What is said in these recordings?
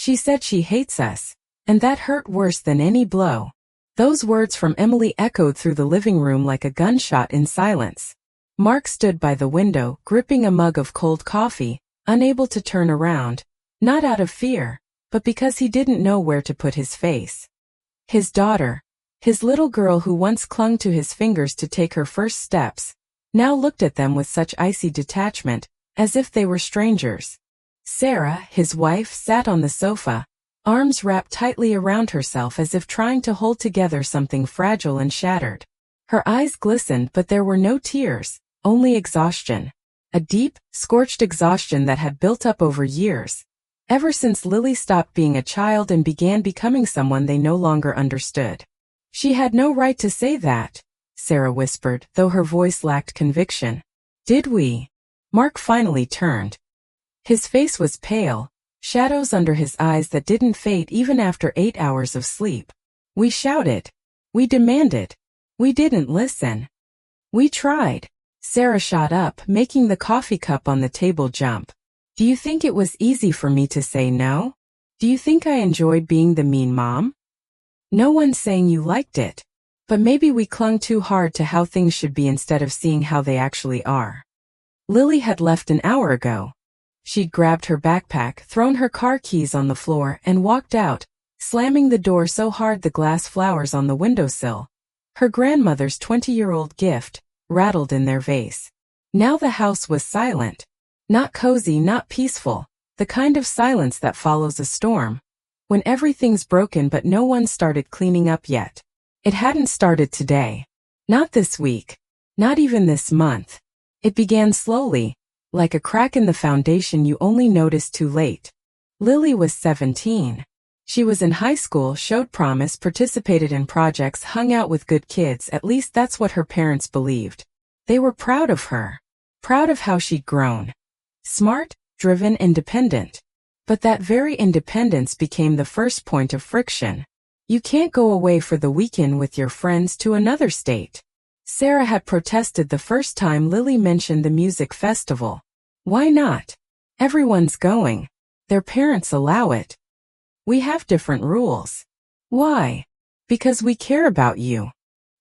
She said she hates us, and that hurt worse than any blow. Those words from Emily echoed through the living room like a gunshot in silence. Mark stood by the window, gripping a mug of cold coffee, unable to turn around, not out of fear, but because he didn't know where to put his face. His daughter, his little girl who once clung to his fingers to take her first steps, now looked at them with such icy detachment, as if they were strangers. Sarah, his wife, sat on the sofa, arms wrapped tightly around herself as if trying to hold together something fragile and shattered. Her eyes glistened, but there were no tears, only exhaustion. A deep, scorched exhaustion that had built up over years, ever since Lily stopped being a child and began becoming someone they no longer understood. She had no right to say that, Sarah whispered, though her voice lacked conviction. Did we? Mark finally turned. His face was pale, shadows under his eyes that didn't fade even after 8 hours of sleep. We shouted. We demanded. We didn't listen. We tried. Sarah shot up, making the coffee cup on the table jump. Do you think it was easy for me to say no? Do you think I enjoyed being the mean mom? No one's saying you liked it. But maybe we clung too hard to how things should be instead of seeing how they actually are. Lily had left an hour ago. She'd grabbed her backpack, thrown her car keys on the floor, and walked out, slamming the door so hard the glass flowers on the windowsill, her grandmother's 20-year-old gift, rattled in their vase. Now the house was silent. Not cozy, not peaceful, the kind of silence that follows a storm, when everything's broken but no one started cleaning up yet. It hadn't started today. Not this week. Not even this month. It began slowly, like a crack in the foundation you only noticed too late. Lily was 17. She was in high school, showed promise, participated in projects, hung out with good kids, at least that's what her parents believed. They were proud of her. Proud of how she'd grown. Smart, driven, independent. But that very independence became the first point of friction. You can't go away for the weekend with your friends to another state. Sarah had protested the first time Lily mentioned the music festival. Why not? Everyone's going. Their parents allow it. We have different rules. Why? Because we care about you.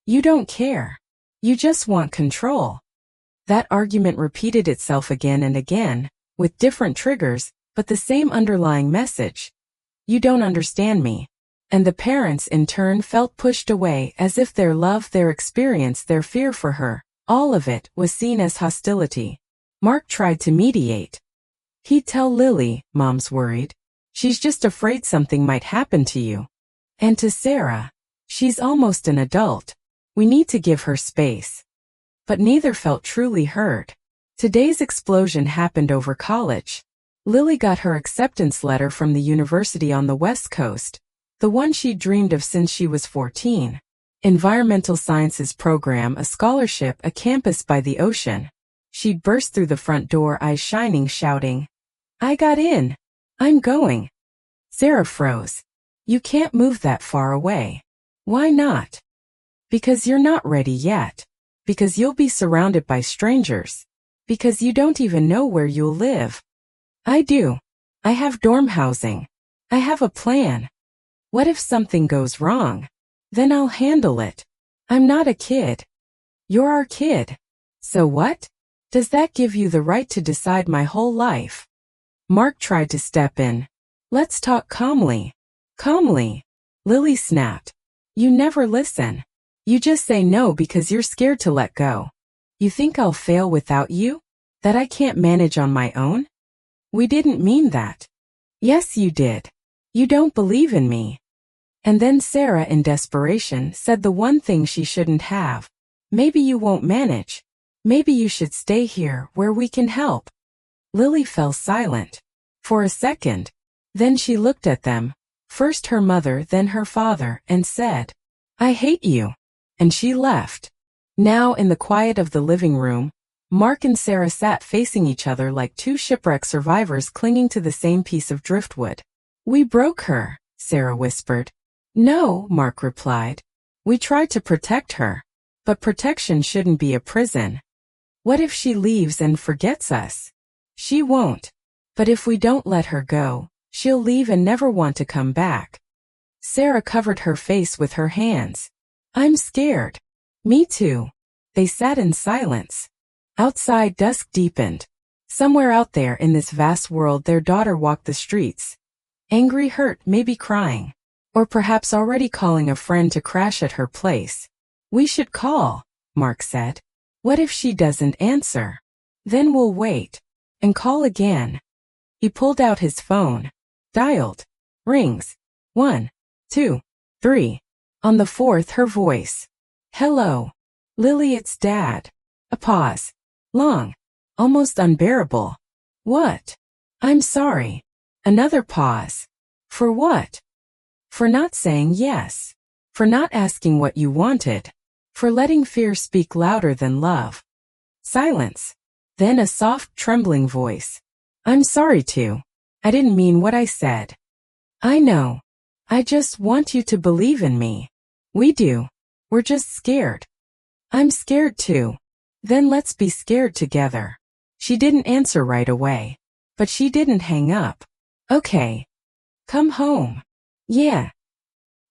You don't care. You just want control. That argument repeated itself again and again, with different triggers, but the same underlying message. You don't understand me. And the parents in turn felt pushed away as if their love, their experience, their fear for her, all of it, was seen as hostility. Mark tried to mediate. He'd tell Lily, Mom's worried. She's just afraid something might happen to you. And to Sarah, she's almost an adult. We need to give her space. But neither felt truly heard. Today's explosion happened over college. Lily got her acceptance letter from the university on the West Coast, the one she'd dreamed of since she was 14. Environmental Sciences program, a scholarship, a campus by the ocean. She'd burst through the front door, eyes shining, shouting, I got in. I'm going. Sarah froze. You can't move that far away. Why not? Because you're not ready yet. Because you'll be surrounded by strangers. Because you don't even know where you'll live. I do. I have dorm housing. I have a plan. What if something goes wrong? Then I'll handle it. I'm not a kid. You're our kid. So what? Does that give you the right to decide my whole life? Mark tried to step in. Let's talk calmly. Calmly. Lily snapped. You never listen. You just say no because you're scared to let go. You think I'll fail without you? That I can't manage on my own? We didn't mean that. Yes, you did. You don't believe in me. And then Sarah, in desperation, said the one thing she shouldn't have. Maybe you won't manage. Maybe you should stay here where we can help. Lily fell silent. For a second. Then she looked at them, first her mother, then her father, and said, I hate you. And she left. Now, in the quiet of the living room, Mark and Sarah sat facing each other like two shipwreck survivors clinging to the same piece of driftwood. We broke her, Sarah whispered. No, Mark replied. We tried to protect her. But protection shouldn't be a prison. What if she leaves and forgets us? She won't. But if we don't let her go, She'll leave and never want to come back. Sarah covered her face with her hands. I'm scared. Me too. They sat in silence. Outside, dusk deepened. Somewhere out there in this vast world, their daughter walked the streets. Angry, hurt, maybe crying. Or perhaps already calling a friend to crash at her place. We should call, Mark said. What if she doesn't answer? Then we'll wait. And call again. He pulled out his phone. Dialed. Rings. 1, 2, 3. On the fourth, her voice. Hello. Lily, it's Dad. A pause. Long. Almost unbearable. What? I'm sorry. Another pause. For what? For not saying yes. For not asking what you wanted. For letting fear speak louder than love. Silence. Then a soft, trembling voice. I'm sorry too. I didn't mean what I said. I know. I just want you to believe in me. We do. We're just scared. I'm scared too. Then let's be scared together. She didn't answer right away. But she didn't hang up. Okay. Come home. Yeah.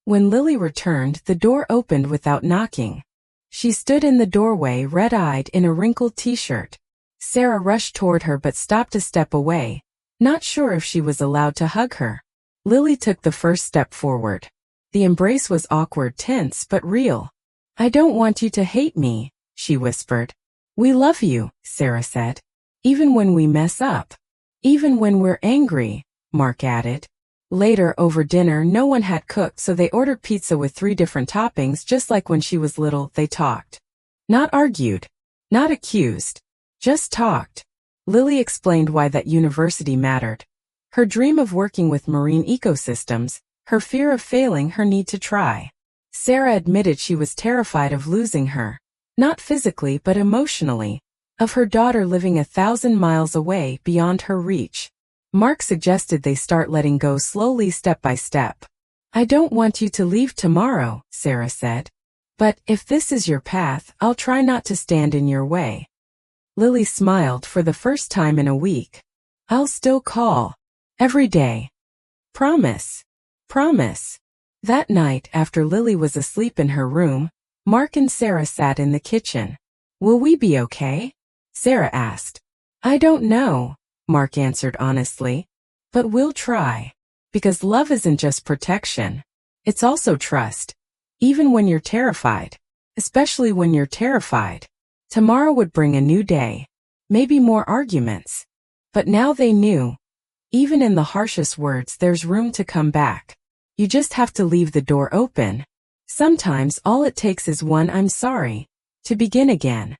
When Lily returned, the door opened without knocking. She stood in the doorway, red-eyed, in a wrinkled t-shirt. Sarah rushed toward her but stopped a step away, not sure if she was allowed to hug her. Lily took the first step forward. The embrace was awkward, tense, but real. I don't want you to hate me, she whispered. We love you, Sarah said. Even when we mess up. Even when we're angry, Mark added. Later, over dinner, no one had cooked, so they ordered pizza with 3 different toppings. Just like when she was little, they talked. Not argued. Not accused. Just talked. Lily explained why that university mattered. Her dream of working with marine ecosystems, her fear of failing, her need to try. Sarah admitted she was terrified of losing her. Not physically but emotionally. Of her daughter living 1,000 miles away, beyond her reach. Mark suggested they start letting go slowly, step by step. I don't want you to leave tomorrow, Sarah said. But if this is your path, I'll try not to stand in your way. Lily smiled for the first time in a week. I'll still call. Every day. Promise. Promise. That night, after Lily was asleep in her room, Mark and Sarah sat in the kitchen. Will we be okay? Sarah asked. I don't know, Mark answered honestly. But we'll try. Because love isn't just protection. It's also trust. Even when you're terrified. Especially when you're terrified. Tomorrow would bring a new day. Maybe more arguments. But now they knew. Even in the harshest words, there's room to come back. You just have to leave the door open. Sometimes all it takes is one I'm sorry to begin again.